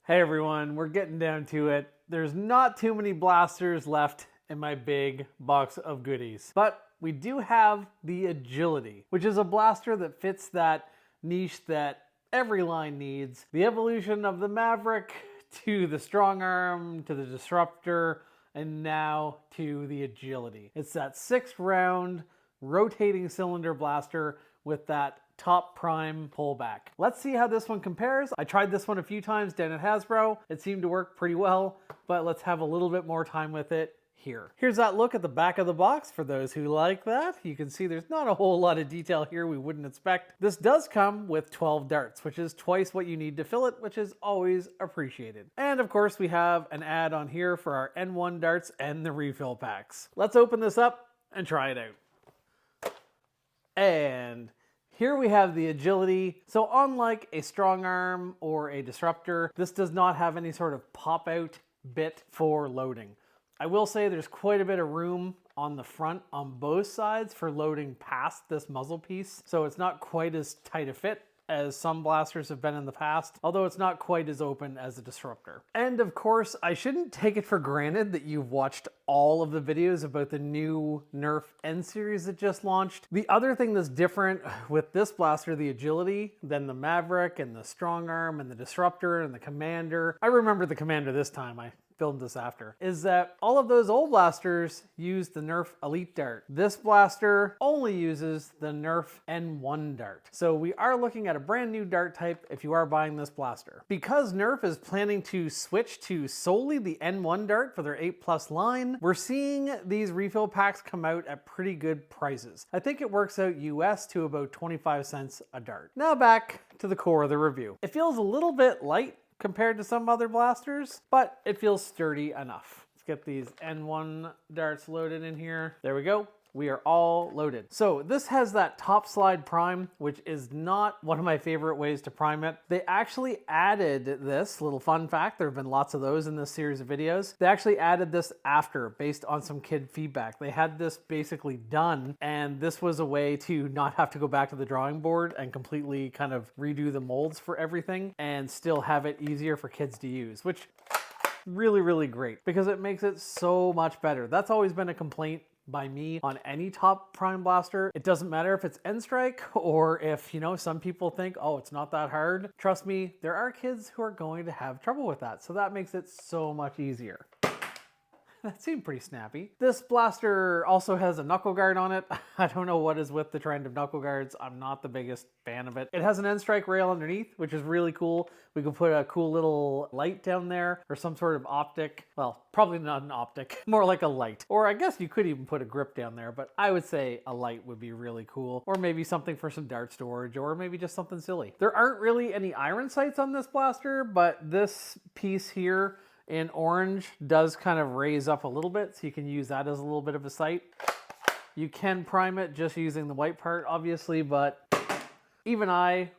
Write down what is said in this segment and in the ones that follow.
Hey everyone, we're getting down to it. There's not too many blasters left in my big box of goodies, but we do have the Agility, which is a blaster that fits that niche that every line needs. The evolution of the Maverick to the Strong Arm to the Disruptor and now to the Agility. It's that 6-round rotating cylinder blaster with that top prime pullback. Let's see how this one compares. I tried this one a few times down at Hasbro. It seemed to work pretty well, but let's have a little bit more time with it here. Here's that look at the back of the box for those who like that. You can see there's not a whole lot of detail here we wouldn't expect. This does come with 12 darts, which is twice what you need to fill it, which is always appreciated. And of course we have an ad on here for our N1 darts and the refill packs. Let's open this up and try it out. And here we have the Agility. So unlike a Strong Arm or a Disruptor, this does not have any sort of pop-out bit for loading. I will say there's quite a bit of room on the front on both sides for loading past this muzzle piece. So it's not quite as tight a fit as some blasters have been in the past, although it's not quite as open as a Disruptor. And of course, I shouldn't take it for granted that you've watched all of the videos about the new Nerf N Series that just launched. The other thing that's different with this blaster, the Agility, than the Maverick and the Strong Arm and the Disruptor and the Commander, I remember the Commander this time, I filmed this after, is that all of those old blasters use the Nerf Elite dart. This blaster only uses the Nerf N1 dart. So we are looking at a brand new dart type if you are buying this blaster. Because Nerf is planning to switch to solely the N1 dart for their 8+ line, we're seeing these refill packs come out at pretty good prices. I think it works out US to about 25 cents a dart. Now back to the core of the review. It feels a little bit light compared to some other blasters, but it feels sturdy enough. Let's get these N1 darts loaded in here. There we go. We are all loaded. So this has that top slide prime, which is not one of my favorite ways to prime it. They actually added this, little fun fact, there have been lots of those in this series of videos. They actually added this after, based on some kid feedback. They had this basically done, and this was a way to not have to go back to the drawing board and completely kind of redo the molds for everything and still have it easier for kids to use, which really, really great because it makes it so much better. That's always been a complaint by me on any top prime blaster. It doesn't matter if it's N Strike or if, you know, some people think, oh, it's not that hard. Trust me, there are kids who are going to have trouble with that. So that makes it so much easier. That seemed pretty snappy. This blaster also has a knuckle guard on it. I don't know what is with the trend of knuckle guards. I'm not the biggest fan of it. It has an N Strike rail underneath, which is really cool. We could put a cool little light down there or some sort of optic. Well, probably not an optic, more like a light. Or I guess you could even put a grip down there, but I would say a light would be really cool. Or maybe something for some dart storage, or maybe just something silly. There aren't really any iron sights on this blaster, but this piece here in orange does kind of raise up a little bit, so you can use that as a little bit of a sight. You can prime it just using the white part, obviously, but even I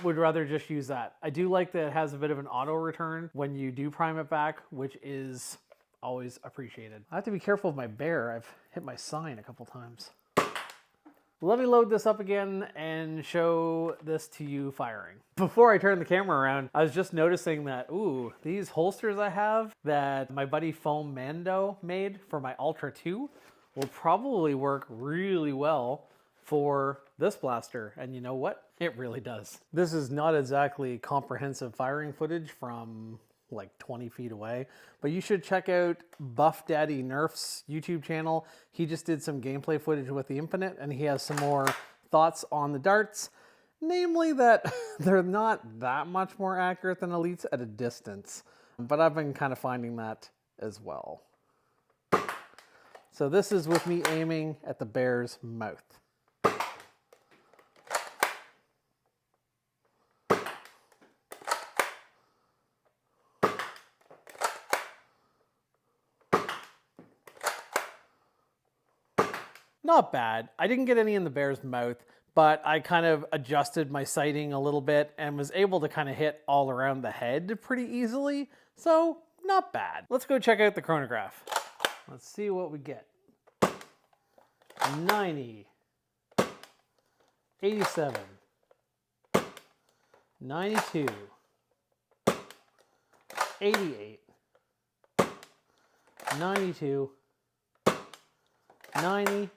would rather just use that. I do like that it has a bit of an auto return when you do prime it back, which is always appreciated. I have to be careful of my bear. I've hit my sign a couple times. Let me load this up again and show this to you firing. Before I turn the camera around, I was just noticing that, ooh, these holsters I have that my buddy FoaMando made for my Ultra 2 will probably work really well for this blaster. And you know what? It really does. This is not exactly comprehensive firing footage from like 20 feet away, but you should check out Buff Daddy Nerf's YouTube channel. He just did some gameplay footage with the Infinite, and he has some more thoughts on the darts, namely that they're not that much more accurate than Elites at a distance, but I've been kind of finding that as well. So this is with me aiming at the bear's mouth. Not bad. I didn't get any in the bear's mouth, but I kind of adjusted my sighting a little bit and was able to kind of hit all around the head pretty easily. So not bad. Let's go check out the chronograph. Let's see what we get. 90, 87, 92, 88, 92, 90, and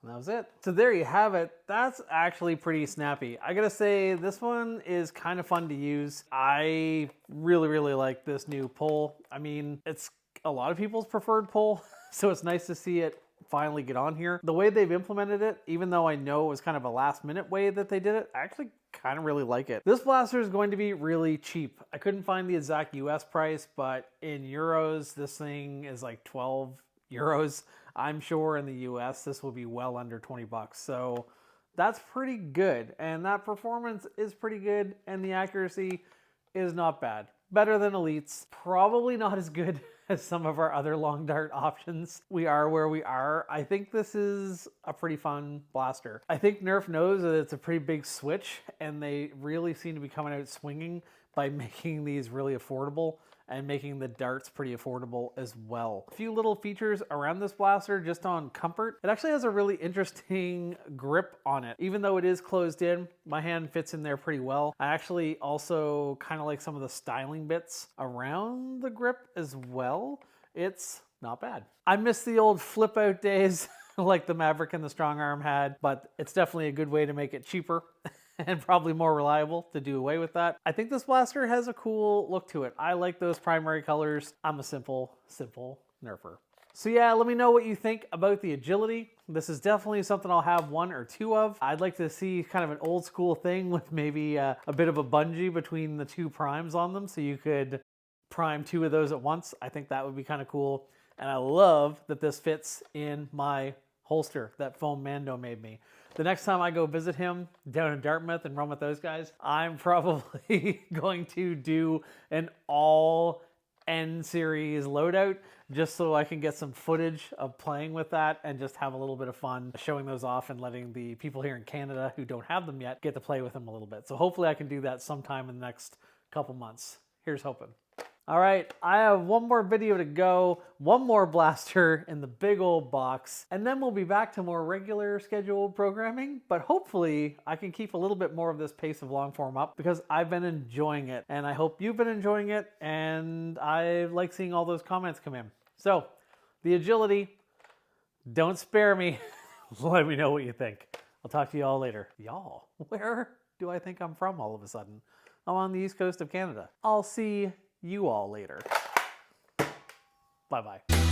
that was it. So there you have it. That's actually pretty snappy. I gotta say, this one is kind of fun to use. I really like this new pull. I mean, it's a lot of people's preferred pull, so it's nice to see it finally get on here. The way they've implemented it, even though I know it was kind of a last minute way that they did it, I actually kind of really like it. This blaster is going to be really cheap. I couldn't find the exact US price, but in euros, this thing is like 12 euros. I'm sure in the US this will be well under 20 bucks. So that's pretty good. And that performance is pretty good. And the accuracy is not bad. Better than Elite's. Probably not as good as some of our other long dart options. We are where we are. I think this is a pretty fun blaster. I think Nerf knows that it's a pretty big switch, and they really seem to be coming out swinging by making these really affordable and making the darts pretty affordable as well. A few little features around this blaster just on comfort. It actually has a really interesting grip on it. Even though it is closed in, my hand fits in there pretty well. I actually also kind of like some of the styling bits around the grip as well. It's not bad. I miss the old flip out days like the Maverick and the Strong Arm had, but it's definitely a good way to make it cheaper and probably more reliable to do away with that. I think this blaster has a cool look to it. I like those primary colors. I'm a simple nerfer. So yeah, let me know what you think about the agility. This is definitely something I'll have one or two of. I'd like to see kind of an old school thing with maybe a bit of a bungee between the two primes on them, so you could prime two of those at once. I think that would be kind of cool. And I love that this fits in my holster that FoaMando made me. The next time I go visit him down in Dartmouth and run with those guys, I'm probably going to do an all N Series loadout just so I can get some footage of playing with that and just have a little bit of fun showing those off and letting the people here in Canada who don't have them yet get to play with them a little bit. So hopefully I can do that sometime in the next couple months. Here's hoping. All right, I have one more video to go, one more blaster in the big old box, and then we'll be back to more regular scheduled programming, but hopefully I can keep a little bit more of this pace of long form up because I've been enjoying it, and I hope you've been enjoying it, and I like seeing all those comments come in. So, the agility, don't spare me. Let me know what you think. I'll talk to you all later. Y'all, where do I think I'm from all of a sudden? I'm on the east coast of Canada. I'll see you all later. Bye-bye.